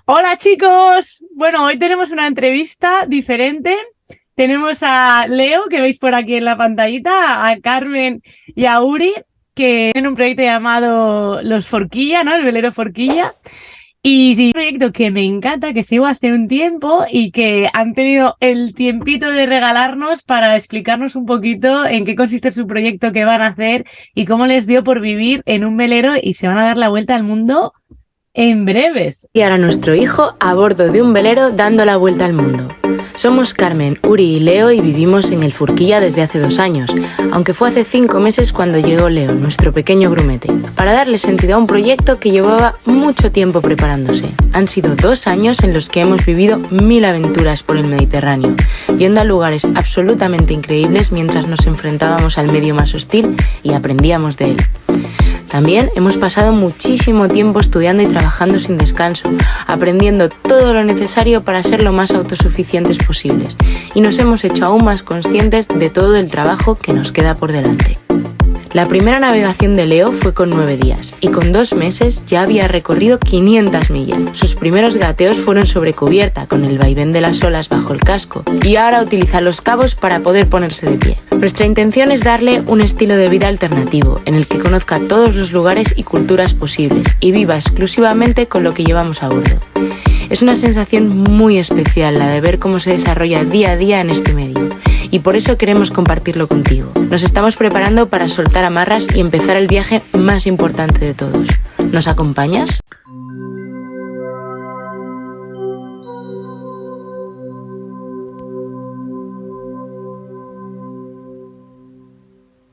Hola chicos, bueno, hoy tenemos una entrevista diferente. Tenemos a Leo, que veis por aquí en la pantallita, a Carmen y a Uri, que tienen un proyecto llamado Los Forquilla, ¿no? El velero Forquilla. Y sí, un proyecto que me encanta, que sigo hace un tiempo y que han tenido el tiempito de regalarnos para explicarnos un poquito en qué consiste su proyecto, qué van a hacer y cómo les dio por vivir en un velero y se van a dar la vuelta al mundo en breves. Y ahora nuestro hijo a bordo de un velero dando la vuelta al mundo. Somos Carmen, Uri y Leo y vivimos en el Forquilla desde hace 2 años, aunque fue hace 5 meses cuando llegó Leo, nuestro pequeño grumete, para darle sentido a un proyecto que llevaba mucho tiempo preparándose. Han sido 2 años en los que hemos vivido 1000 aventuras por el Mediterráneo, yendo a lugares absolutamente increíbles mientras nos enfrentábamos al medio más hostil y aprendíamos de él. También hemos pasado muchísimo tiempo estudiando y trabajando sin descanso, aprendiendo todo lo necesario para ser lo más autosuficientes posibles, y nos hemos hecho aún más conscientes de todo el trabajo que nos queda por delante. La primera navegación de Leo fue con 9 días, y con 2 meses ya había recorrido 500 millas. Sus primeros gateos fueron sobre cubierta, con el vaivén de las olas bajo el casco, y ahora utiliza los cabos para poder ponerse de pie. Nuestra intención es darle un estilo de vida alternativo, en el que conozca todos los lugares y culturas posibles, y viva exclusivamente con lo que llevamos a bordo. Es una sensación muy especial la de ver cómo se desarrolla día a día en este medio, y por eso queremos compartirlo contigo. Nos estamos preparando para soltar amarras y empezar el viaje más importante de todos. ¿Nos acompañas?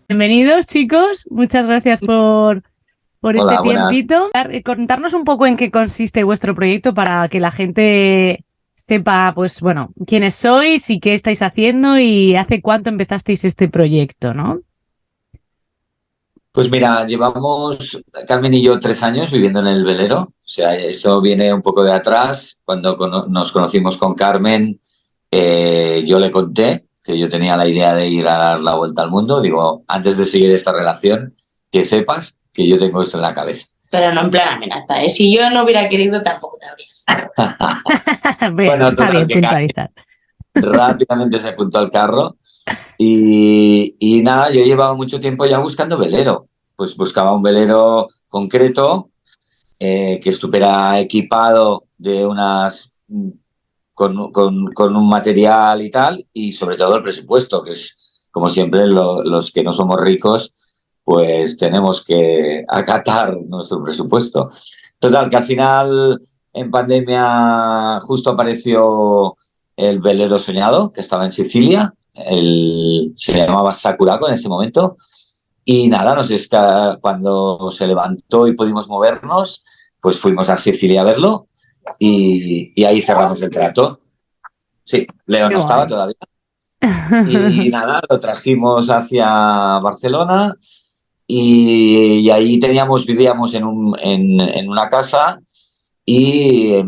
Bienvenidos chicos, muchas gracias por este Hola, buenas. tiempito. Contarnos un poco en qué consiste vuestro proyecto para que la gente sepa, pues bueno, quiénes sois y qué estáis haciendo y hace cuánto empezasteis este proyecto, ¿no? Pues mira, llevamos, Carmen y yo, 3 años viviendo en el velero. O sea, esto viene un poco de atrás. Cuando nos conocimos con Carmen, yo le conté que yo tenía la idea de ir a dar la vuelta al mundo. Digo, antes de seguir esta relación, que sepas que yo tengo esto en la cabeza. Pero no en plan amenaza, ¿eh? Si yo no hubiera querido, tampoco te habrías. Bueno, está total, bien que puntualizar. rápidamente se apuntó al carro y nada, yo llevaba mucho tiempo ya buscando velero. Pues buscaba un velero concreto que estuviera equipado de con un material y tal, y sobre todo el presupuesto, que es, como siempre, los que no somos ricos, pues tenemos que acatar nuestro presupuesto. Total, que al final, en pandemia, justo apareció el velero soñado, que estaba en Sicilia. Se llamaba Sakuraco en ese momento. Y nada, cuando se levantó y pudimos movernos, pues fuimos a Sicilia a verlo y ahí cerramos el trato. Sí, Leo Qué no estaba guay. todavía. Y nada, lo trajimos hacia Barcelona y ahí vivíamos en una casa y,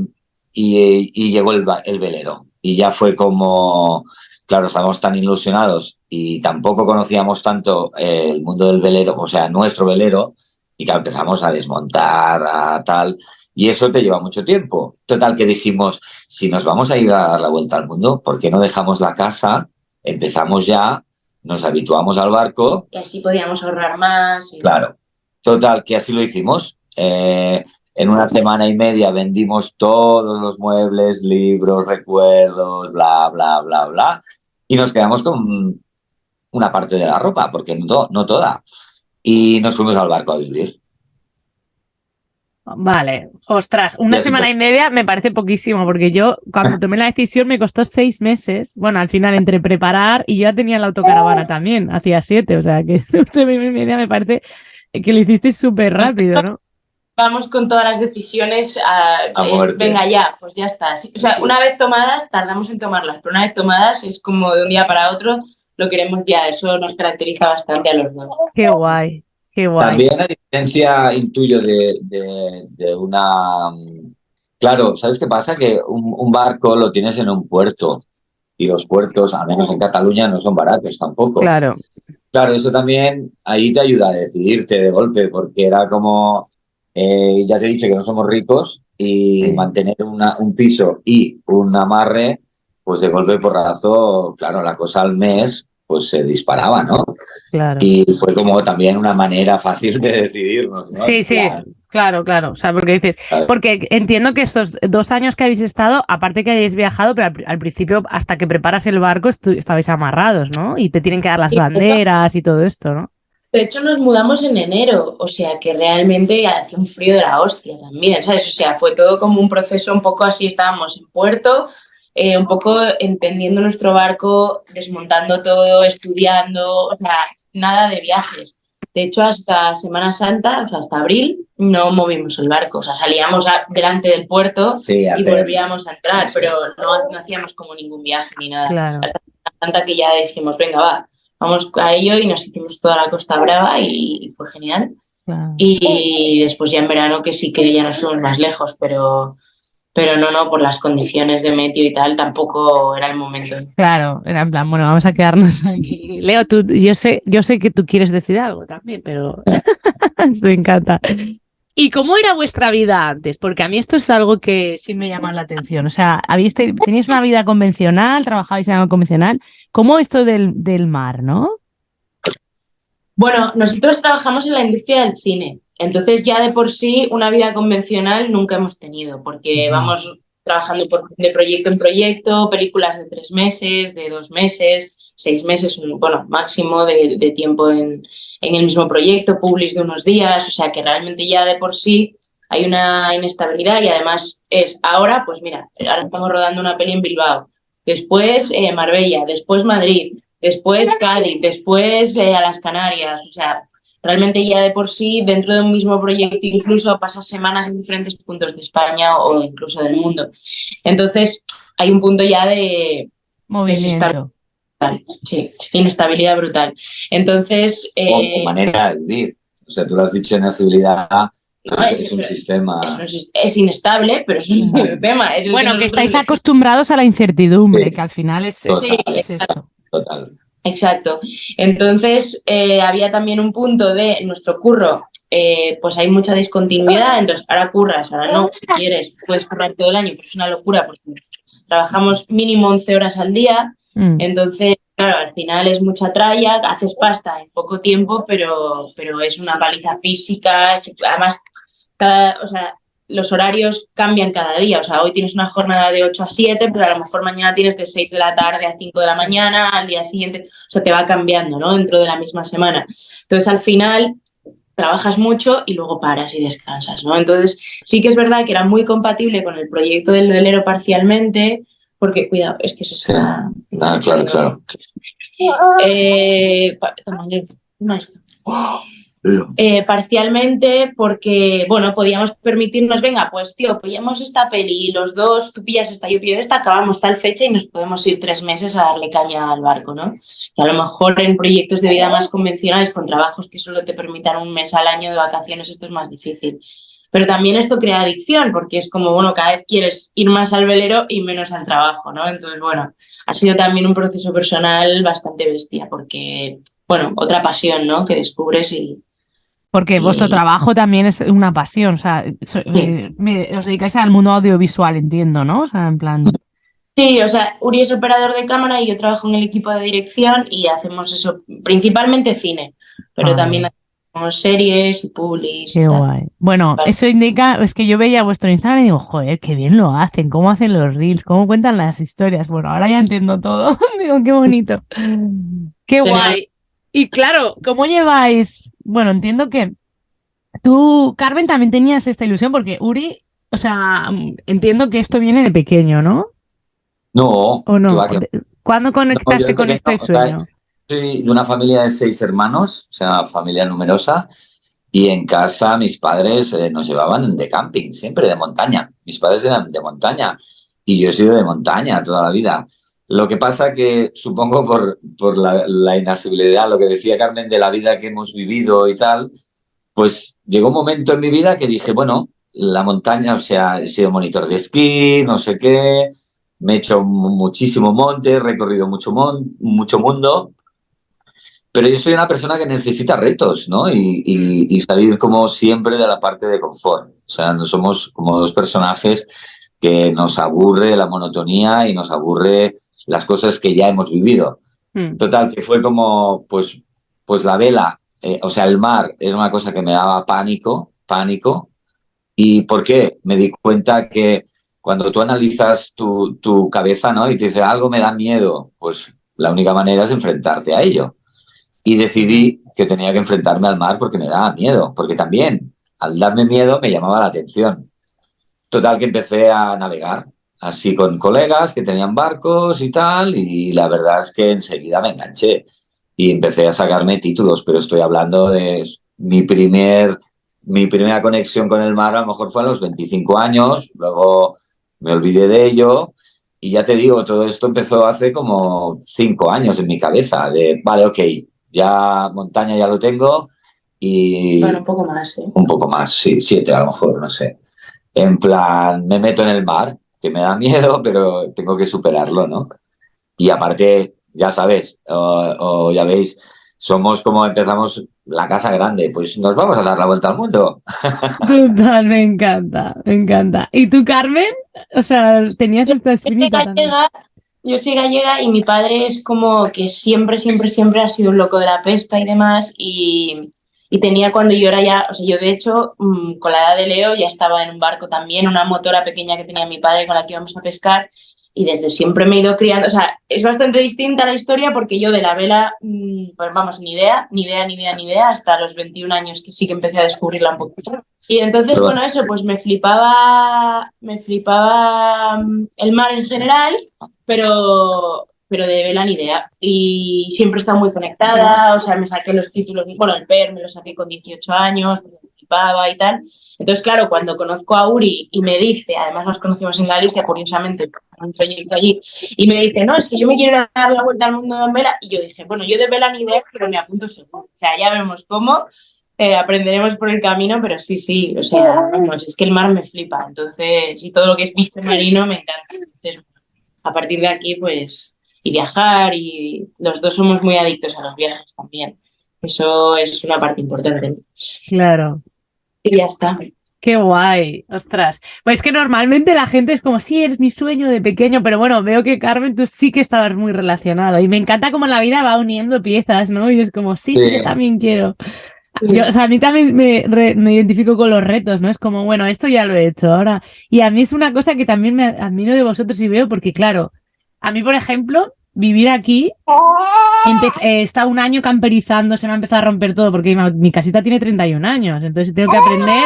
y llegó el velero. Y ya fue como, claro, estábamos tan ilusionados y tampoco conocíamos tanto el mundo del velero, o sea, nuestro velero, y que empezamos a desmontar, a tal, y eso te lleva mucho tiempo. Total, que dijimos, si nos vamos a ir a dar la vuelta al mundo, ¿por qué no dejamos la casa? Empezamos ya, nos habituamos al barco. Y así podíamos ahorrar más. Claro. Total, que así lo hicimos. En una semana y media vendimos todos los muebles, libros, recuerdos, bla, bla, bla, bla. Y nos quedamos con una parte de la ropa, porque no toda. Y nos fuimos al barco a vivir. Vale, ostras, Y una así semana fue. y media me parece poquísimo porque yo cuando tomé la decisión me costó 6 meses. Bueno, al final entre preparar y yo ya tenía la autocaravana también, hacía 7, o sea que 8 meses y media me parece que lo hicisteis súper rápido, ¿no? Vamos con todas las decisiones A muerte. venga ya, pues ya está. Sí, o sea, Sí. una vez tomadas, tardamos en tomarlas, pero una vez tomadas es como de un día para otro, lo queremos ya. Eso nos caracteriza bastante a los dos. Qué guay, qué guay. También a diferencia, intuyo, de una... Claro, ¿sabes qué pasa? Que un barco lo tienes en un puerto y los puertos, al menos en Cataluña, no son baratos tampoco. Claro, Claro, eso también ahí te ayuda a decidirte de golpe, porque era como, Ya te he dicho que no somos ricos y Sí. mantener un piso y un amarre, pues de golpe y porrazo, claro, la cosa al mes pues se disparaba, ¿no? Claro. Y fue como también una manera fácil de decidirnos, ¿no? Sí, En sí, plan, claro. O sea, porque dices, ¿sabes? porque entiendo que estos 2 años que habéis estado, aparte que hayáis viajado, pero al principio, hasta que preparas el barco, estabais amarrados, ¿no? Y te tienen que dar las Y banderas y todo esto, ¿no? de hecho, nos mudamos en enero, o sea que realmente hacía un frío de la hostia también, ¿sabes? O sea, fue todo como un proceso un poco así, estábamos en puerto, un poco entendiendo nuestro barco, desmontando todo, estudiando, o sea, nada de viajes. De hecho, hasta Semana Santa, o sea, hasta abril, no movimos el barco, o sea, salíamos delante del puerto Sí, y hacer. volvíamos a entrar, Eso pero es. no hacíamos como ningún viaje ni nada. Claro. Hasta Semana Santa que ya dijimos, venga, va, vamos a ello y nos hicimos toda la Costa Brava y fue genial. Claro. Y después ya en verano que sí que ya nos fuimos más lejos, pero no, por las condiciones de meteo y tal, tampoco era el momento. Claro, era en plan, bueno, vamos a quedarnos aquí. Leo, yo sé que tú quieres decir algo también, pero me encanta. ¿Y cómo era vuestra vida antes? Porque a mí esto es algo que sí me llama la atención. O sea, teníais una vida convencional, trabajabais en algo convencional. ¿Cómo esto del mar, no? Bueno, nosotros trabajamos en la industria del cine, entonces ya de por sí una vida convencional nunca hemos tenido, porque Ujú. vamos trabajando de proyecto en proyecto, películas de 3 meses, de 2 meses, 6 meses, bueno, máximo de tiempo en el mismo proyecto, publis de unos días, o sea que realmente ya de por sí hay una inestabilidad y además es ahora, pues mira, ahora estamos rodando una peli en Bilbao, después Marbella, después Madrid, después Cádiz, después a las Canarias, o sea, realmente ya de por sí, dentro de un mismo proyecto, incluso pasas semanas en diferentes puntos de España o incluso del mundo. Entonces, hay un punto ya de desestabilidad, Movimiento. sí, inestabilidad brutal. Entonces, O manera de vivir. O sea, tú lo has dicho, inestabilidad no, es un sistema. es inestable, pero es un tema. Es el Bueno, que nosotros estáis elegimos. acostumbrados a la incertidumbre, Sí, que al final es, Sí, es, es esto. total. exacto. Entonces, había también un punto de nuestro curro, pues hay mucha discontinuidad, entonces ahora curras, ahora no, si quieres, puedes currar todo el año, pero es una locura porque trabajamos mínimo 11 horas al día, Mm. entonces, claro, al final es mucha tralla, haces pasta en poco tiempo, pero es una paliza física, además, o sea, los horarios cambian cada día. O sea, hoy tienes una jornada de 8 a 7, pero a lo mejor mañana tienes de 6 de la tarde a 5 de la mañana, al día siguiente. O sea, te va cambiando, ¿no? Dentro de la misma semana. Entonces, al final, trabajas mucho y luego paras y descansas, ¿no? Entonces, sí que es verdad que era muy compatible con el proyecto del velero parcialmente, porque, cuidado, es que eso Sí. está... Claro. No, parcialmente porque, bueno, podíamos permitirnos, venga, pues tío, pillamos esta peli y los dos, tú pillas esta, yo pillo esta, acabamos tal fecha y nos podemos ir 3 meses a darle caña al barco, ¿no? Y a lo mejor en proyectos de vida más convencionales, con trabajos que solo te permitan un mes al año de vacaciones, esto es más difícil. Pero también esto crea adicción, porque es como, bueno, cada vez quieres ir más al velero y menos al trabajo, ¿no? Entonces, bueno, ha sido también un proceso personal bastante bestia, porque, bueno, otra pasión, ¿no? Que descubres Porque vuestro y trabajo también es una pasión, o sea, sí. os dedicáis al mundo audiovisual, entiendo, ¿no? O sea, en plan, Sí, o sea, Uri es operador de cámara y yo trabajo en el equipo de dirección y hacemos eso, principalmente cine, pero también vale, hacemos series y publis y qué tal. guay. Bueno, eso indica, es que yo veía vuestro Instagram y digo, joder, qué bien lo hacen, cómo hacen los reels, cómo cuentan las historias. Bueno, ahora ya entiendo todo. Digo, qué bonito. Qué Tenemos- guay. Y claro, ¿cómo lleváis? Bueno, entiendo que tú, Carmen, también tenías esta ilusión porque Uri, o sea, entiendo que esto viene de pequeño, ¿no? No, ¿O que no? va, que va. ¿Cuándo No, yo conectaste de con pequeño, este o sea, sueño? soy de una familia de 6 hermanos, o sea, familia numerosa, y en casa mis padres nos llevaban de camping, siempre de montaña. Mis padres eran de montaña y yo he sido de montaña toda la vida. Lo que pasa que supongo por la inasibilidad, lo que decía Carmen de la vida que hemos vivido y tal, pues llegó un momento en mi vida que dije, bueno, la montaña, o sea, he sido monitor de esquí, no sé qué, me he hecho muchísimo monte, he recorrido mucho mundo Pero yo soy una persona que necesita retos, ¿no? Y salir como siempre de la parte de confort. O sea, no somos como dos personajes que nos aburre la monotonía y nos aburre las cosas que ya hemos vivido. Total, que fue como, pues la vela, o sea, el mar era una cosa que me daba pánico. ¿Y por qué? Me di cuenta que cuando tú analizas tu cabeza, ¿no? Y te dice, algo me da miedo, pues la única manera es enfrentarte a ello. Y decidí que tenía que enfrentarme al mar porque me daba miedo, porque también al darme miedo me llamaba la atención. Total que empecé a navegar así con colegas que tenían barcos y tal, y la verdad es que enseguida me enganché y empecé a sacarme títulos, pero estoy hablando de mi primera conexión con el mar a lo mejor fue a los 25 años, luego me olvidé de ello y ya te digo, todo esto empezó hace como 5 años en mi cabeza, de vale, ok, ya montaña ya lo tengo y... Bueno, un poco más, ¿eh? Un poco más, sí, 7 a lo mejor, no sé. En plan, me meto en el mar, que me da miedo, pero tengo que superarlo, ¿no? Y aparte, ya sabes, o ya veis, somos como empezamos la casa grande, pues nos vamos a dar la vuelta al mundo. Total, me encanta, me encanta. ¿Y tú, Carmen? O sea, tenías esta Yo soy espinita también. gallega, yo soy gallega y mi padre es como que siempre ha sido un loco de la pesca y demás y tenía cuando yo era ya, o sea, yo de hecho con la edad de Leo ya estaba en un barco también, una motora pequeña que tenía mi padre con la que íbamos a pescar y desde siempre me he ido criando, o sea, es bastante distinta la historia porque yo de la vela, pues vamos, ni idea, hasta los 21 años que sí que empecé a descubrirla un poquito. Y entonces, Pero, bueno, eso, pues me flipaba el mar en general, pero de vela ni idea. Y siempre he estado muy conectada, o sea, me saqué los títulos, bueno, el PER me lo saqué con 18 años, me flipaba y tal. Entonces, claro, cuando conozco a Uri y me dice, además nos conocimos en Galicia, curiosamente, un proyecto allí, y me dice, no, es que yo me quiero dar la vuelta al mundo en vela, y yo dije, bueno, yo de vela ni idea, pero me apunto seguro. O sea, ya vemos cómo. Aprenderemos por el camino, pero sí, o sea, vamos, es que el mar me flipa, entonces, y todo lo que es bicho marino me encanta. Entonces, a partir de aquí, pues, y viajar, y los dos somos muy adictos a los viajes también. Eso es una parte importante, ¿no? Claro. Y ya está. Qué guay, ostras. Pues es que normalmente la gente es como, sí, es mi sueño de pequeño, pero bueno, veo que Carmen, tú sí que estabas muy relacionado y me encanta cómo la vida va uniendo piezas, ¿no? Y es como, sí, yo sí, también quiero. Yo, o sea, a mí también me identifico con los retos, ¿no? Es como, bueno, esto ya lo he hecho ahora. Y a mí es una cosa que también me admiro de vosotros y veo, porque claro, a mí, por ejemplo, vivir aquí, he estado un año camperizando, se me ha empezado a romper todo, porque mi casita tiene 31 años, entonces tengo que aprender.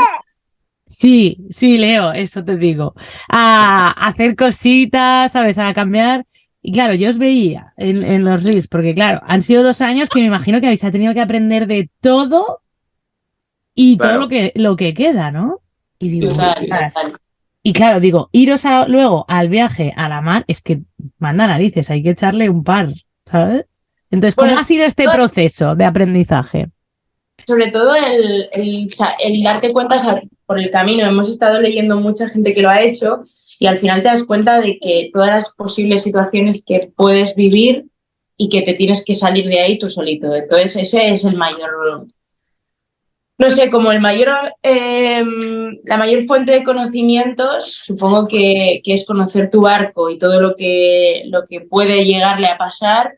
Sí, sí, Leo, eso te digo. A hacer cositas, ¿sabes? A cambiar. Y claro, yo os veía en los Reels, porque claro, han sido 2 años que me imagino que habéis tenido que aprender de todo y todo claro. lo que queda, ¿no? Y digo, Sí, Total, sí. ostras. total. Y claro, digo, iros luego al viaje a la mar, es que manda narices, hay que echarle un par, ¿sabes? Entonces, ¿cómo Bueno, ha sido este proceso de aprendizaje? sobre todo el darte cuenta, o sea, por el camino, hemos estado leyendo mucha gente que lo ha hecho y al final te das cuenta de que todas las posibles situaciones que puedes vivir y que te tienes que salir de ahí tú solito. Entonces ese es el mayor, no sé, como el mayor, la mayor fuente de conocimientos, supongo que es conocer tu barco y todo lo que puede llegarle a pasar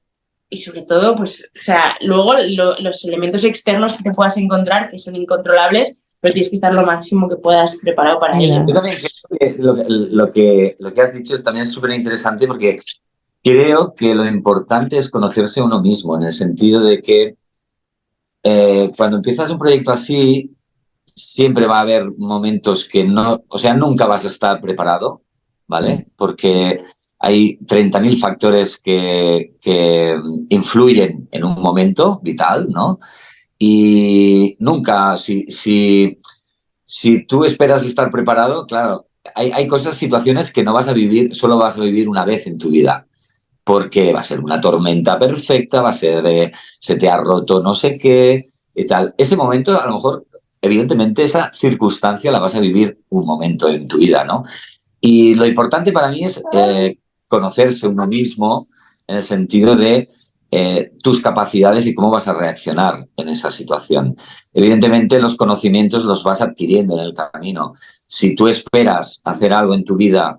y sobre todo, pues, o sea, luego los elementos externos que te puedas encontrar, que son incontrolables, pero tienes que estar lo máximo que puedas preparado para ello. Yo también creo que lo que has dicho también es súper interesante porque creo que lo importante es conocerse a uno mismo, en el sentido de que cuando empiezas un proyecto así, siempre va a haber momentos que no, o sea, nunca vas a estar preparado, ¿vale? Porque hay 30.000 factores que influyen en un momento vital, ¿no? Y nunca, si tú esperas estar preparado, claro, hay cosas, situaciones que no vas a vivir, solo vas a vivir una vez en tu vida porque va a ser una tormenta perfecta, va a ser de se te ha roto no sé qué y tal. Ese momento, a lo mejor, evidentemente, esa circunstancia la vas a vivir un momento en tu vida, ¿no? Y lo importante para mí es conocerse uno mismo en el sentido de tus capacidades y cómo vas a reaccionar en esa situación. Evidentemente, los conocimientos los vas adquiriendo en el camino. Si tú esperas hacer algo en tu vida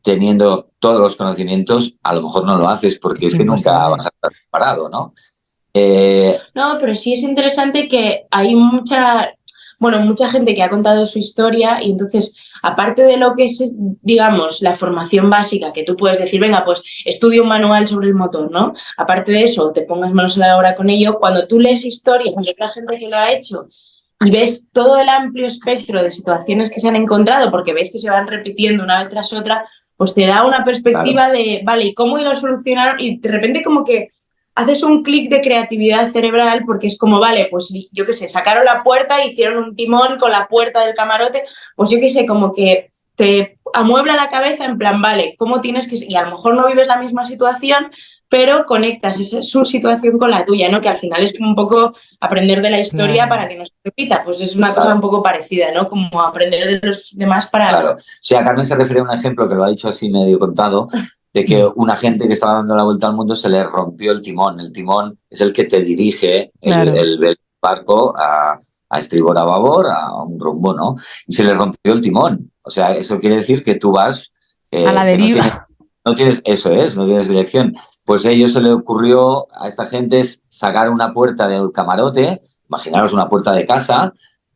teniendo todos los conocimientos, a lo mejor no lo haces porque es que nunca vas a estar preparado, ¿no? No, pero sí es interesante que hay mucha gente que ha contado su historia y entonces, aparte de lo que es, digamos, la formación básica, que tú puedes decir, venga, pues estudia un manual sobre el motor, ¿no? Aparte de eso, te pongas manos a la obra con ello, cuando tú lees historias de otra gente que lo ha hecho y ves todo el amplio espectro de situaciones que se han encontrado, porque ves que se van repitiendo una vez tras otra, pues te da una perspectiva de, vale, ¿y cómo lo solucionaron? Y de repente como que haces un clic de creatividad cerebral porque es como, vale, pues yo qué sé, sacaron la puerta, hicieron un timón con la puerta del camarote, pues yo qué sé, como que te amuebla la cabeza en plan, vale, ¿cómo tienes que...? Y a lo mejor no vives la misma situación, pero conectas su situación con la tuya, ¿no? Que al final es como un poco aprender de la historia para que no se repita, pues es una cosa un poco parecida, ¿no? Como aprender de los demás para... Claro, sí, a Carmen se refiere a un ejemplo que lo ha dicho así medio contado, de que una gente que estaba dando la vuelta al mundo se le rompió el timón. El timón es el que te dirige el barco a estribor, a babor, a un rumbo, ¿no? Y se le rompió el timón. O sea, eso quiere decir que tú vas... a la deriva. No tienes, eso es, no tienes dirección. Pues a ellos se le ocurrió a esta gente sacar una puerta del camarote, imaginaros una puerta de casa,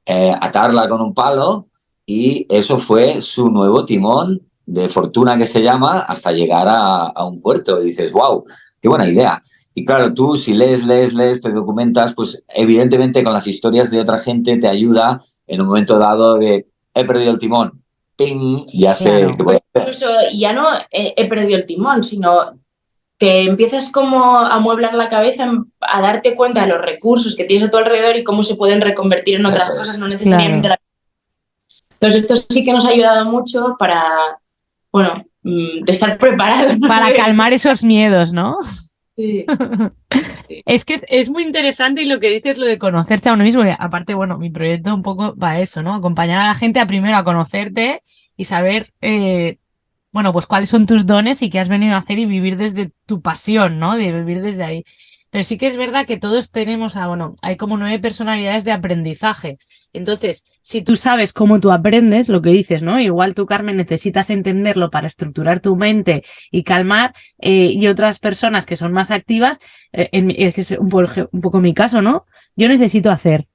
atarla con un palo y eso fue su nuevo timón de fortuna que se llama hasta llegar a un puerto. Y dices, wow, qué buena idea. Y claro, tú si lees, te documentas, pues evidentemente con las historias de otra gente te ayuda en un momento dado de he perdido el timón, ¡ping! Ya sé qué voy a hacer. Incluso ya no he perdido el timón, sino te empiezas como a amueblar la cabeza, a darte cuenta de los recursos que tienes a tu alrededor y cómo se pueden reconvertir en otras cosas, no necesariamente Entonces esto sí que nos ha ayudado mucho para, bueno, de estar preparados. Para calmar esos miedos, ¿no? Sí. Es que es muy interesante y lo que dices, lo de conocerse a uno mismo. Y aparte, bueno, mi proyecto un poco va a eso, ¿no? Acompañar a la gente primero a conocerte y saber, bueno, pues cuáles son tus dones y qué has venido a hacer y vivir desde tu pasión, ¿no? De vivir desde ahí. Pero sí que es verdad que todos tenemos, bueno, hay como 9 personalidades de aprendizaje. Entonces, si tú sabes cómo tú aprendes, lo que dices, ¿no? Igual tú, Carmen, necesitas entenderlo para estructurar tu mente y calmar, y otras personas que son más activas, es que es un poco mi caso, ¿no? Yo necesito hacer.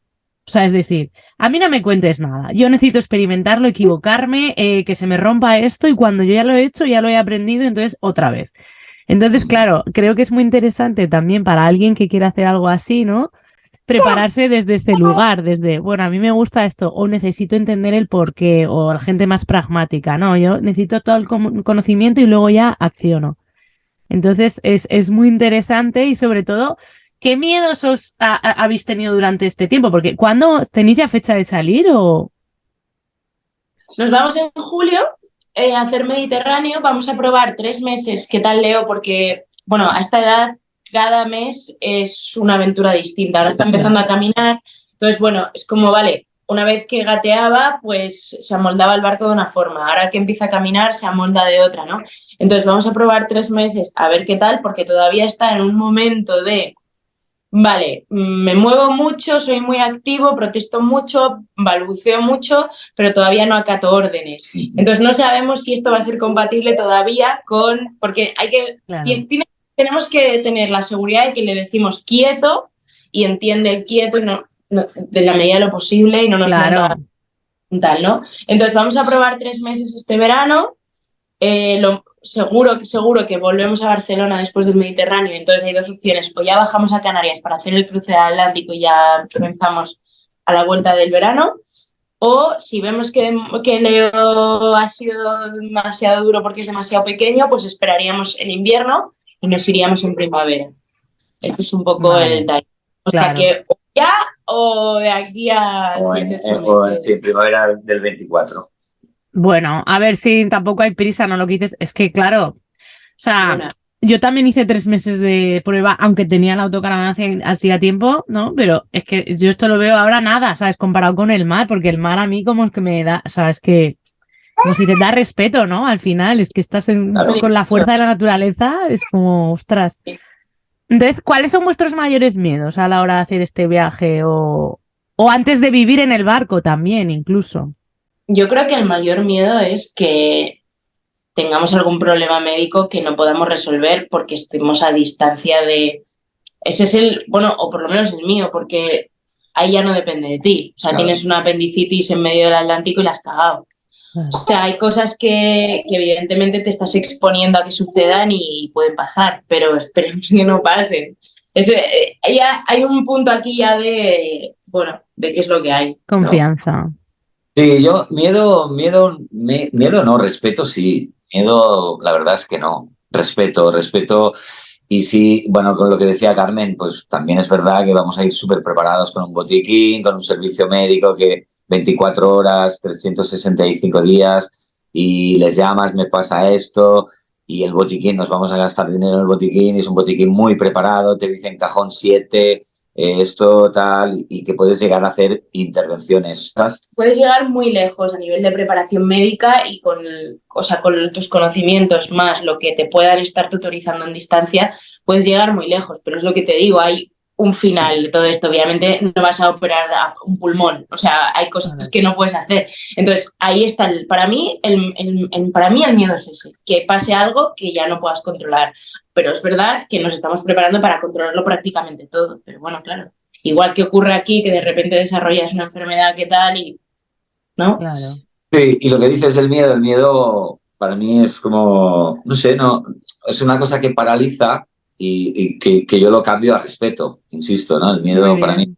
O sea, es decir, a mí no me cuentes nada. Yo necesito experimentarlo, equivocarme, que se me rompa esto y cuando yo ya lo he hecho, ya lo he aprendido, entonces otra vez. Entonces, claro, creo que es muy interesante también para alguien que quiera hacer algo así, ¿no? Prepararse desde ese lugar, desde, bueno, a mí me gusta esto, o necesito entender el porqué, o la gente más pragmática, ¿no? Yo necesito todo el conocimiento y luego ya acciono. Entonces, es muy interesante y sobre todo, ¿qué miedos habéis tenido durante este tiempo? Porque ¿cuándo tenéis ya fecha de salir o...? Nos vamos en julio a hacer Mediterráneo, vamos a probar 3 meses. ¿Qué tal, Leo? Porque, bueno, a esta edad cada mes es una aventura distinta. Ahora está empezando a caminar. Entonces, bueno, es como, vale, una vez que gateaba, pues se amoldaba el barco de una forma. Ahora que empieza a caminar, se amolda de otra, ¿no? Entonces, vamos a probar 3 meses a ver qué tal, porque todavía está en un momento de, vale, me muevo mucho, soy muy activo, protesto mucho, balbuceo mucho, pero todavía no acato órdenes. Entonces, no sabemos si esto va a ser compatible todavía con... Porque hay que... Claro. Tenemos que tener la seguridad de que le decimos quieto y entiende el quieto y no, de la medida de lo posible y no nos manda tal, ¿no? Entonces vamos a probar 3 meses este verano. Seguro que volvemos a Barcelona después del Mediterráneo. Entonces hay 2 opciones: o ya bajamos a Canarias para hacer el cruce del Atlántico y ya comenzamos a la vuelta del verano, o si vemos que Leo ha sido demasiado duro porque es demasiado pequeño, pues esperaríamos el invierno y nos iríamos en primavera. Este es un poco el time. O sea que o ya o de aquí a... Sí, primavera del 24. Bueno, a ver si tampoco hay prisa, ¿no? Lo que dices es que, claro, o sea, yo también hice 3 meses de prueba, aunque tenía la autocaravana hacía tiempo, ¿no? Pero es que yo esto lo veo ahora nada, ¿sabes? Comparado con el mar, porque el mar a mí como es que me da, o sea, es que... Como si te da respeto, ¿no? Al final, es que estás con la fuerza de la naturaleza, es como, ostras. Entonces, ¿cuáles son vuestros mayores miedos a la hora de hacer este viaje o antes de vivir en el barco también, incluso? Yo creo que el mayor miedo es que tengamos algún problema médico que no podamos resolver porque estemos a distancia de... Ese es bueno, o por lo menos el mío, porque ahí ya no depende de ti. O sea, Claro. tienes una apendicitis en medio del Atlántico y la has cagado. O sea, hay cosas que evidentemente te estás exponiendo a que sucedan y pueden pasar, pero esperemos que no pasen. Ya hay un punto aquí ya de, bueno, de qué es lo que hay. Confianza. Sí, yo miedo no, respeto sí. Miedo, la verdad es que no. Respeto. Y sí, bueno, con lo que decía Carmen, pues también es verdad que vamos a ir súper preparados con un botiquín, con un servicio médico que 24 horas, 365 días, y les llamas, me pasa esto, y el botiquín, nos vamos a gastar dinero en el botiquín, y es un botiquín muy preparado, te dicen cajón 7 esto tal, y que puedes llegar a hacer intervenciones. Puedes llegar muy lejos a nivel de preparación médica y o sea, con tus conocimientos más lo que te puedan estar tutorizando en distancia, puedes llegar muy lejos, pero es lo que te digo, hay un final de todo esto. Obviamente no vas a operar a un pulmón, o sea, hay cosas que no puedes hacer. Entonces, ahí está, para mí, para mí el miedo es ese, que pase algo que ya no puedas controlar. Pero es verdad que nos estamos preparando para controlarlo prácticamente todo, pero bueno, claro. Igual que ocurre aquí, que de repente desarrollas una enfermedad que tal y ¿no? Claro. Sí, y lo que dices del miedo, el miedo para mí es como, no sé, no, es una cosa que paraliza y que yo lo cambio a respeto, insisto, ¿no? El Muy miedo para mí, bien.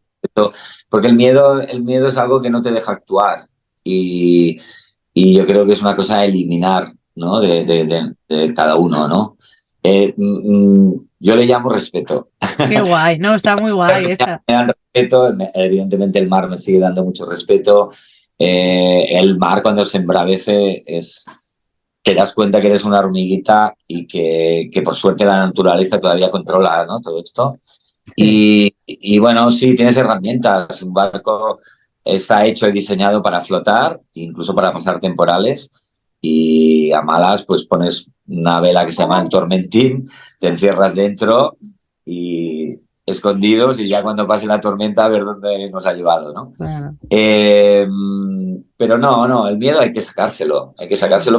porque el miedo es algo que no te deja actuar y, y yo creo que es una cosa a eliminar, ¿no? De cada uno, ¿no? Yo le llamo respeto. Qué guay. No, está muy guay esa. Me dan respeto, evidentemente el mar me sigue dando mucho respeto. El mar cuando se embravece te das cuenta que eres una hormiguita y que por suerte la naturaleza todavía controla, ¿no? Todo esto. Sí. Y bueno, sí, tienes herramientas. Un barco está hecho y diseñado para flotar, incluso para pasar temporales. Y a malas, pues pones una vela que se llama el tormentín, te encierras dentro y escondidos y ya cuando pase la tormenta a ver dónde nos ha llevado, ¿no? Claro. Pero no, el miedo hay que sacárselo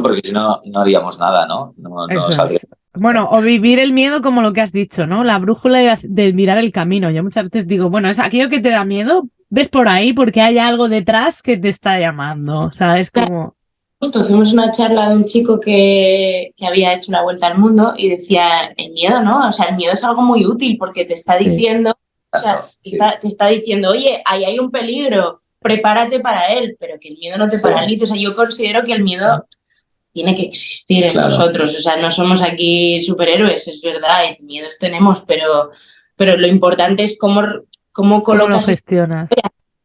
porque si no, no haríamos nada, ¿no? No Eso saldría. es. Bueno, o vivir el miedo como lo que has dicho, ¿no? La brújula de mirar el camino. Yo muchas veces digo, bueno, es aquello que te da miedo, ves por ahí porque hay algo detrás que te está llamando. O sea, es como... Justo fuimos a una charla de un chico que había hecho la vuelta al mundo y decía, el miedo, ¿no? O sea, el miedo es algo muy útil porque te está Sí. diciendo, o sea, Sí. te está diciendo, oye, ahí hay un peligro, prepárate para él, pero que el miedo no te Sí. paralice. O sea, yo considero que el miedo tiene que existir en Claro. nosotros. O sea, no somos aquí superhéroes, es verdad, y miedos tenemos, pero lo importante es cómo ¿Cómo lo colocas gestionas?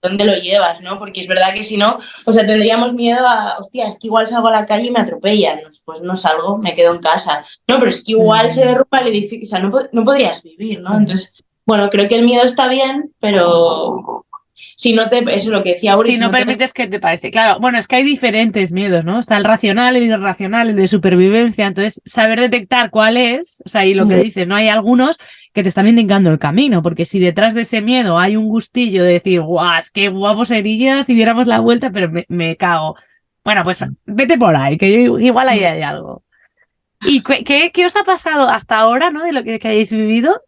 dónde lo llevas, ¿no? Porque es verdad que si no, o sea, tendríamos miedo a, hostia, es que igual salgo a la calle y me atropellan, pues no salgo, me quedo en casa. No, pero es que igual se derrumba el edificio, o sea, no podrías vivir, ¿no? Entonces, bueno, creo que el miedo está bien, pero si no te, eso es lo que decía Uri, Si si no no te... permites que te parece. Claro, bueno, es que hay diferentes miedos, ¿no? Está el racional, el irracional, el de supervivencia. Entonces, saber detectar cuál es, o sea, y lo que dices, ¿no? Hay algunos que te están indicando el camino, porque si detrás de ese miedo hay un gustillo de decir, guau, es que guapo sería si diéramos la vuelta, pero me cago. Bueno, pues vete por ahí, que igual ahí hay algo. ¿Y qué os ha pasado hasta ahora, ¿no? De lo que hayáis vivido?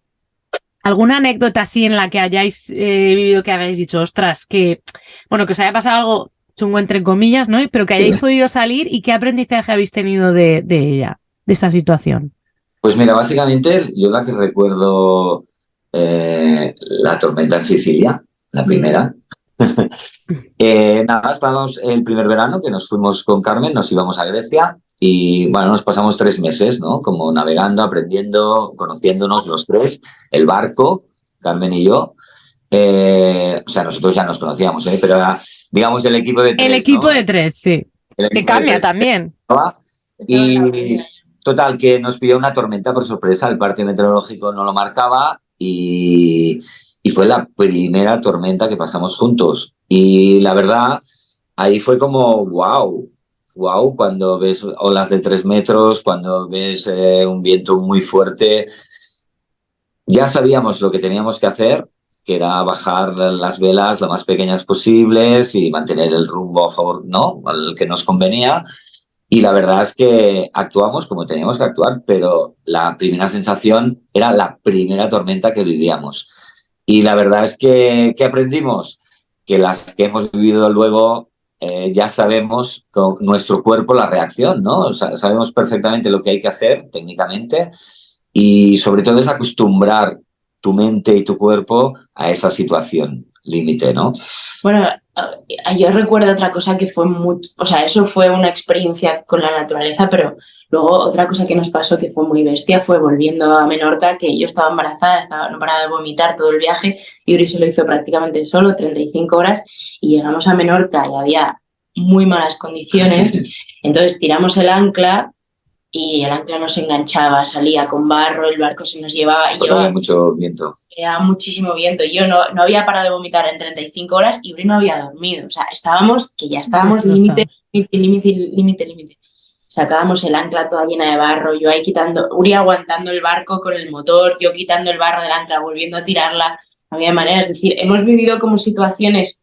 ¿Alguna anécdota así en la que hayáis vivido que habéis dicho, ostras, que, bueno, que os haya pasado algo chungo entre comillas, ¿no? Pero que hayáis podido salir y qué aprendizaje habéis tenido de ella, de esa situación? Pues mira, básicamente yo la que recuerdo la tormenta en Sicilia, la primera. Nada, estábamos el primer verano que nos fuimos con Carmen, nos íbamos a Grecia y bueno, nos pasamos 3 meses, ¿no? Como navegando, aprendiendo, conociéndonos los tres, el barco, Carmen y yo. O sea, nosotros ya nos conocíamos, ¿eh? Pero era, digamos, el equipo de tres, El equipo ¿no? de tres, sí. El Que equipo de cambia tres. también. Y total, que nos pidió una tormenta por sorpresa, el parte meteorológico no lo marcaba y fue la primera tormenta que pasamos juntos. Y la verdad, ahí fue como, wow, cuando ves olas de 3 metros, cuando ves un viento muy fuerte. Ya sabíamos lo que teníamos que hacer, que era bajar las velas lo más pequeñas posibles y mantener el rumbo a favor, ¿no?, al que nos convenía. Y la verdad es que actuamos como teníamos que actuar, pero la primera sensación era la primera tormenta que vivíamos. Y la verdad es que aprendimos que las que hemos vivido luego ya sabemos con nuestro cuerpo la reacción, ¿no? O sea, sabemos perfectamente lo que hay que hacer técnicamente y sobre todo es acostumbrar tu mente y tu cuerpo a esa situación límite, ¿no? Bueno, yo recuerdo otra cosa que fue muy, o sea, eso fue una experiencia con la naturaleza, pero luego otra cosa que nos pasó que fue muy bestia fue volviendo a Menorca, que yo estaba embarazada, no paraba de vomitar todo el viaje, y Uri se lo hizo prácticamente solo, 35 horas, y llegamos a Menorca y había muy malas condiciones, entonces tiramos el ancla y el ancla nos enganchaba, salía con barro, el barco se nos llevaba, y Porque yo... había mucho viento. Había muchísimo viento. Yo no había parado de vomitar en 35 horas y Uri no había dormido. O sea, estábamos límite, límite. Sacábamos el ancla toda llena de barro, yo ahí quitando, Uri aguantando el barco con el motor, yo quitando el barro del ancla, volviendo a tirarla. No había manera. Es decir, hemos vivido como situaciones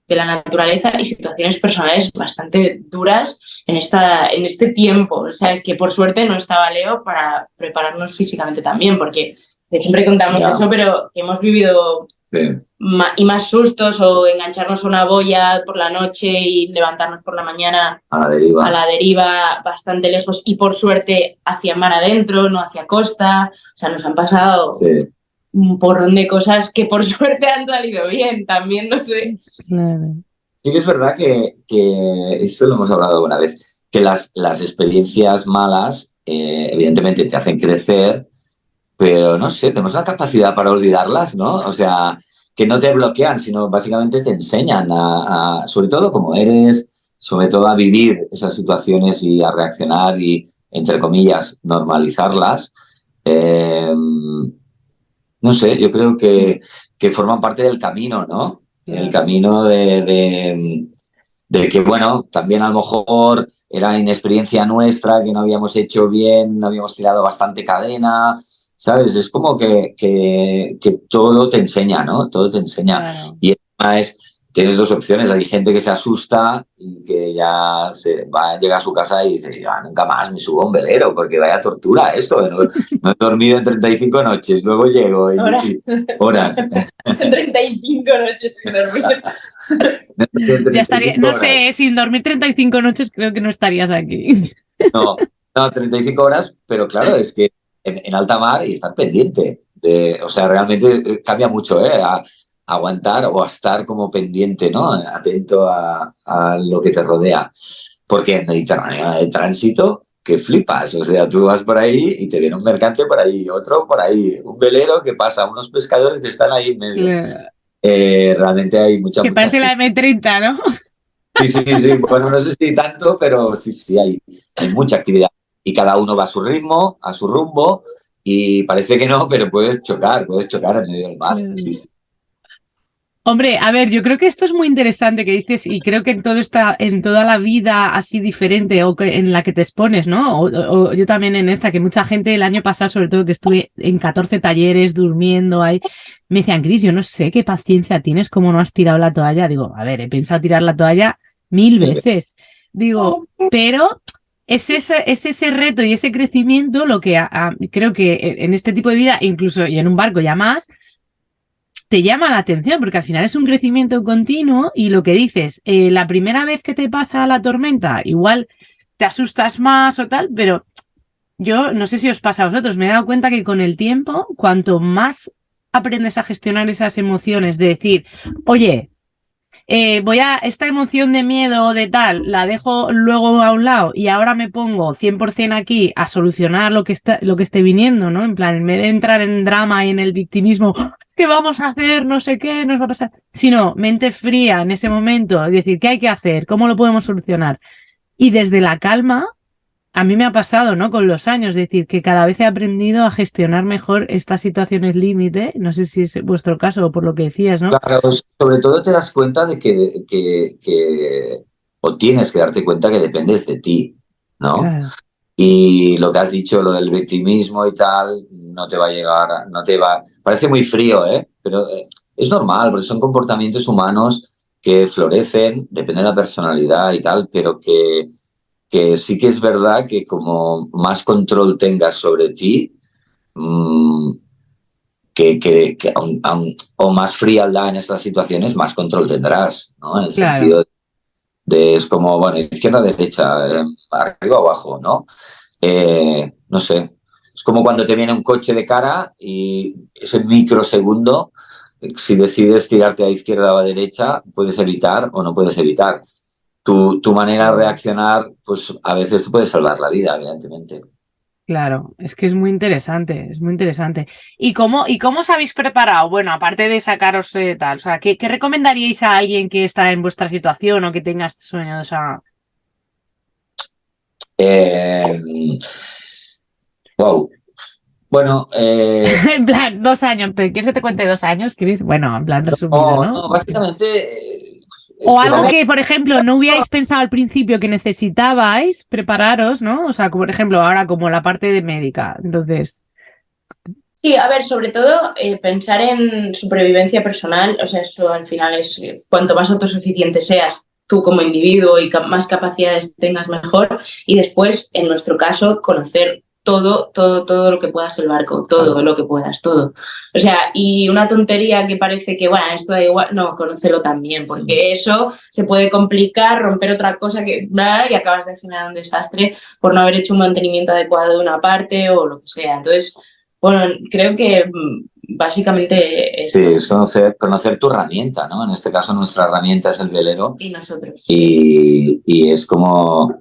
de la naturaleza y situaciones personales bastante duras en este tiempo. O sea, es que por suerte no estaba Leo para prepararnos físicamente también, porque siempre contamos eso, pero hemos vivido más sustos o engancharnos a una boya por la noche y levantarnos por la mañana a la deriva bastante lejos y por suerte hacia mar adentro, no hacia costa. O sea, nos han pasado un porrón de cosas que por suerte han salido bien, también no sé. Sí que es verdad que esto lo hemos hablado una vez, que las experiencias malas evidentemente te hacen crecer, pero no sé, tenemos la capacidad para olvidarlas, ¿no? O sea, que no te bloquean, sino básicamente te enseñan sobre todo como eres, sobre todo a vivir esas situaciones y a reaccionar y, entre comillas, normalizarlas. No sé, yo creo que forman parte del camino, ¿no? El camino de que, bueno, también a lo mejor era inexperiencia nuestra, que no habíamos hecho bien, no habíamos tirado bastante cadena, ¿sabes? Es como que todo te enseña, ¿no? Todo te enseña. Claro. Y además tienes dos opciones. Hay gente que se asusta y que ya llega a su casa y dice, nunca más me subo a un velero porque vaya tortura esto. No he dormido en 35 noches, luego llego y horas. 35 noches sin dormir. Ya estaría, no sé, sin dormir 35 noches creo que no estarías aquí. No, 35 horas, pero claro, es que en alta mar y estar pendiente. O sea, realmente cambia mucho, a aguantar o a estar como pendiente, ¿no? Atento a lo que te rodea. Porque en Mediterráneo hay tránsito que flipas. O sea, tú vas por ahí y te viene un mercante por ahí, otro por ahí, un velero que pasa, unos pescadores que están ahí en medio. Realmente hay mucha... Que parece la M30, ¿no? Sí. Bueno, no sé si tanto, pero sí, hay mucha actividad. Y cada uno va a su ritmo, a su rumbo, y parece que no, pero puedes chocar en medio del mar. Sí. Hombre, a ver, yo creo que esto es muy interesante que dices, y creo que en toda la vida así diferente o en la que te expones, ¿no? O yo también en esta, que mucha gente el año pasado, sobre todo que estuve en 14 talleres durmiendo ahí, me decían, Cris, yo no sé qué paciencia tienes, cómo no has tirado la toalla. Digo, a ver, he pensado tirar la toalla 1000 veces. Digo, pero es ese reto y ese crecimiento lo que creo que en este tipo de vida, incluso y en un barco ya más, te llama la atención, porque al final es un crecimiento continuo y lo que dices, la primera vez que te pasa la tormenta, igual te asustas más o tal, pero yo no sé si os pasa a vosotros, me he dado cuenta que con el tiempo, cuanto más aprendes a gestionar esas emociones, de decir, oye, esta emoción de miedo o de tal, la dejo luego a un lado y ahora me pongo 100% aquí a solucionar lo que esté viniendo, ¿no? En plan, en vez de entrar en drama y en el victimismo, ¿qué vamos a hacer? No sé qué, nos va a pasar. Sino mente fría en ese momento, decir, ¿qué hay que hacer? ¿Cómo lo podemos solucionar? Y desde la calma, a mí me ha pasado, ¿no? Con los años, decir, que cada vez he aprendido a gestionar mejor estas situaciones límite. No sé si es vuestro caso o por lo que decías, ¿no? Claro, sobre todo te das cuenta de que o tienes que darte cuenta que dependes de ti, ¿no? Claro. Y lo que has dicho, lo del victimismo y tal, no te va a llegar, no te va... Parece muy frío, ¿eh? Pero es normal, porque son comportamientos humanos que florecen, depende de la personalidad y tal, pero que sí que es verdad que como más control tengas sobre ti, mmm, o más frialdad en estas situaciones, más control tendrás, ¿no? En el Claro. sentido es como, bueno, izquierda, derecha, arriba, abajo, ¿no? No sé, es como cuando te viene un coche de cara y ese microsegundo, si decides tirarte a izquierda o a derecha, puedes evitar o no puedes evitar. Tu manera de reaccionar, pues a veces te puede salvar la vida, evidentemente. Claro, es que es muy interesante, es muy interesante. ¿Y cómo os habéis preparado? Bueno, aparte de sacaros tal, o sea, ¿qué recomendaríais a alguien que está en vuestra situación o que tenga este sueño? O sea, Eh, wow. Bueno, en plan, 2 años, ¿quieres que te cuente 2 años, Chris? Bueno, en plan resumido, no, ¿no? no, básicamente O es que algo vamos. que, por ejemplo, no hubierais pensado al principio que necesitabais prepararos, ¿no? O sea, como, por ejemplo, ahora como la parte de médica. Entonces, Sí, a ver, sobre todo pensar en supervivencia personal, o sea, eso al final es cuanto más autosuficiente seas tú como individuo y más capacidades tengas mejor, y después, en nuestro caso, conocer todo, todo, todo lo que puedas el barco, todo Claro. lo que puedas, todo. O sea, y una tontería que parece que, bueno, esto da igual, no, conócelo también, porque eso se puede complicar, romper otra cosa que, y acabas de generar un desastre por no haber hecho un mantenimiento adecuado de una parte o lo que sea. Entonces, bueno, creo que básicamente Sí, esto es conocer tu herramienta, ¿no? En este caso nuestra herramienta es el velero y nosotros. y es como,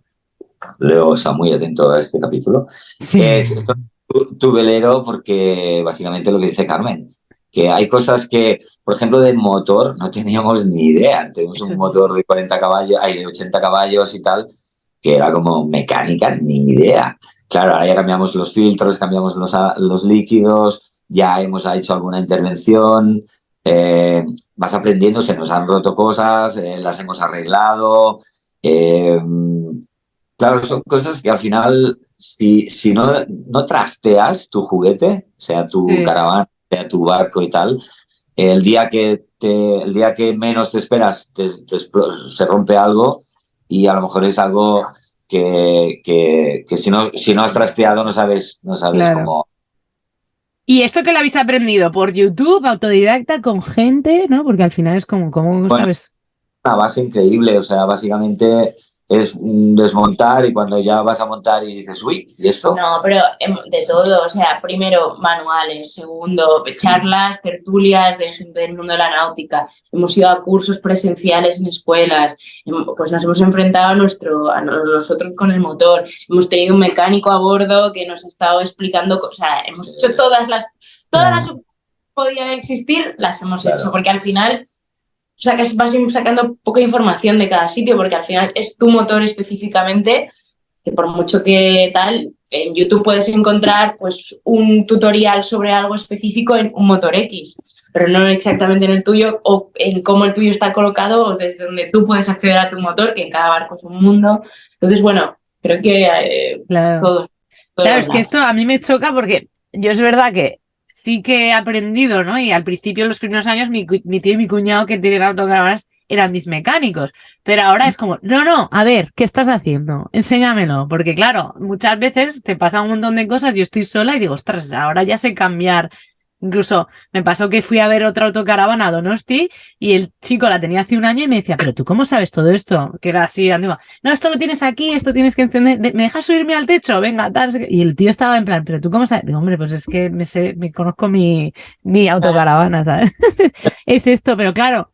Leo está muy atento a este capítulo, sí, es tu velero porque básicamente lo que dice Carmen, que hay cosas que, por ejemplo, del motor no teníamos ni idea. Tenemos eso un es. motor de 40 caballos, hay de 80 caballos y tal, que era como mecánica, ni idea. Claro, ahora ya cambiamos los filtros, cambiamos los líquidos, ya hemos hecho alguna intervención, vas aprendiendo, se nos han roto cosas, las hemos arreglado. eh, claro, son cosas que al final, si no trasteas tu juguete, sea tu Sí. caravana, sea tu barco y tal, el día que menos te esperas se rompe algo y a lo mejor es algo que si no has trasteado no sabes Claro. cómo. ¿Y esto que lo habéis aprendido? ¿Por YouTube, autodidacta, con gente, ¿no? Porque al final es como, ¿cómo Bueno, sabes? una base increíble, o sea, básicamente es desmontar y cuando ya vas a montar y dices, uy, ¿y esto? No, pero de todo, o sea, primero manuales, segundo Sí, charlas, tertulias de gente del mundo de la náutica, hemos ido a cursos presenciales en escuelas, pues nos hemos enfrentado a nosotros con el motor, hemos tenido un mecánico a bordo que nos ha estado explicando, o sea, hemos hecho todas las Claro, que podían existir, las hemos hecho, claro. porque al final vas sacando poca información de cada sitio, porque al final es tu motor específicamente que por mucho que tal, en YouTube puedes encontrar pues un tutorial sobre algo específico en un motor X, pero no exactamente en el tuyo o en cómo el tuyo está colocado o desde donde tú puedes acceder a tu motor, que en cada barco es un mundo. Entonces, bueno, creo que claro. todos, todos Claro, los es que lados. esto a mí me choca porque yo es verdad que sí que he aprendido, ¿no? Y al principio, los primeros años, mi tío y mi cuñado que tienen autocaravanas eran mis mecánicos. Pero ahora es como, no, no, a ver, ¿qué estás haciendo? Enséñamelo. Porque claro, muchas veces te pasa un montón de cosas, yo estoy sola y digo, ostras, ahora ya sé cambiar. Incluso me pasó que fui a ver otra autocaravana a Donosti y el chico la tenía hace un año y me decía, pero ¿tú cómo sabes todo esto? Que era así, antigua. No, esto lo tienes aquí, esto tienes que encender. ¿Me dejas subirme al techo? Venga, tal. Y el tío estaba en plan, ¿pero tú cómo sabes? Digo, hombre, pues es que me conozco mi autocaravana, ¿sabes? Es esto, pero claro,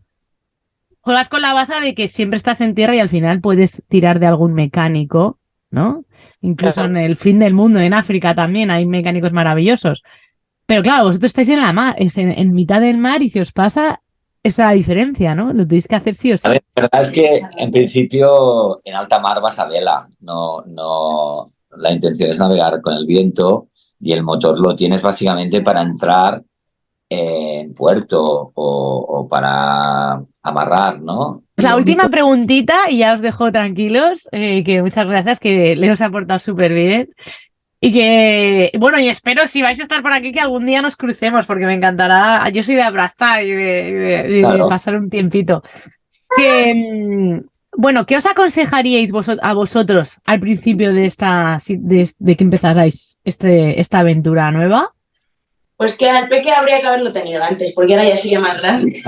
juegas con la baza de que siempre estás en tierra y al final puedes tirar de algún mecánico, ¿no? Incluso en el fin del mundo, en África también hay mecánicos maravillosos. Pero claro, vosotros estáis en la mar, en mitad del mar y si os pasa, esa diferencia, ¿no? Lo tenéis que hacer sí o A sí. ver, la verdad es que en principio en alta mar vas a vela, no, la intención es navegar con el viento y el motor lo tienes básicamente para entrar en puerto o para amarrar, ¿no? La última preguntita y ya os dejo tranquilos, que muchas gracias, que Leo se ha portado súper bien. Y que, bueno, y espero si vais a estar por aquí que algún día nos crucemos, porque me encantará. Yo soy de abrazar y de Claro. pasar un tiempito. Que, bueno, ¿qué os aconsejaríais a vosotros al principio de de que empezarais esta aventura nueva? Pues que al peque habría que haberlo tenido antes, porque ahora ya sigue más grande.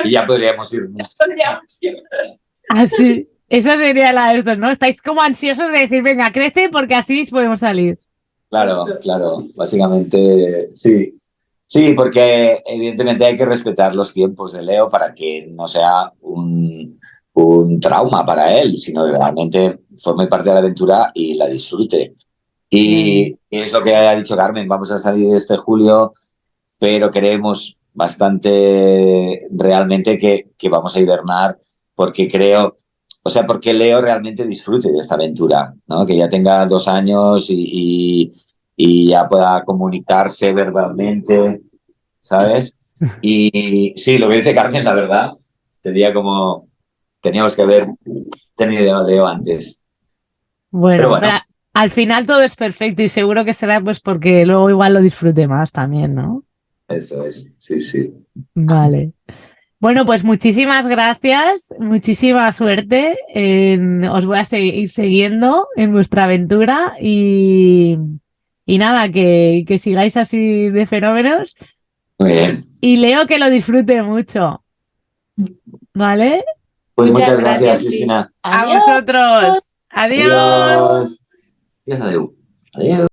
Y ya podríamos irnos. Podríamos ir. Así, eso sería la de estos, ¿no? Estáis como ansiosos de decir, venga, crece porque así podemos salir. Claro, claro, básicamente sí. Sí, porque evidentemente hay que respetar los tiempos de Leo para que no sea un trauma para él, sino que realmente forme parte de la aventura y la disfrute. Y es lo que ha dicho Carmen, vamos a salir este julio, pero creemos bastante realmente que vamos a hibernar porque creo, o sea, porque Leo realmente disfrute de esta aventura, ¿no? Que ya tenga 2 años y ya pueda comunicarse verbalmente, ¿sabes? Y sí, lo que dice Carmen, la verdad, sería como teníamos que haber tenido a Leo antes. Pero Bueno, bueno, al final todo es perfecto y seguro que será pues porque luego igual lo disfrute más también, ¿no? eso es, sí, sí. Vale. Bueno, pues muchísimas gracias, muchísima suerte. Os voy a seguir siguiendo en vuestra aventura y nada, que sigáis así de fenómenos. Muy bien. Y Leo que lo disfrute mucho, ¿vale? Pues Muchas muchas gracias, gracias, Cristina. A Adiós. vosotros. Adiós. Adiós. Adiós, adeu. Adiós.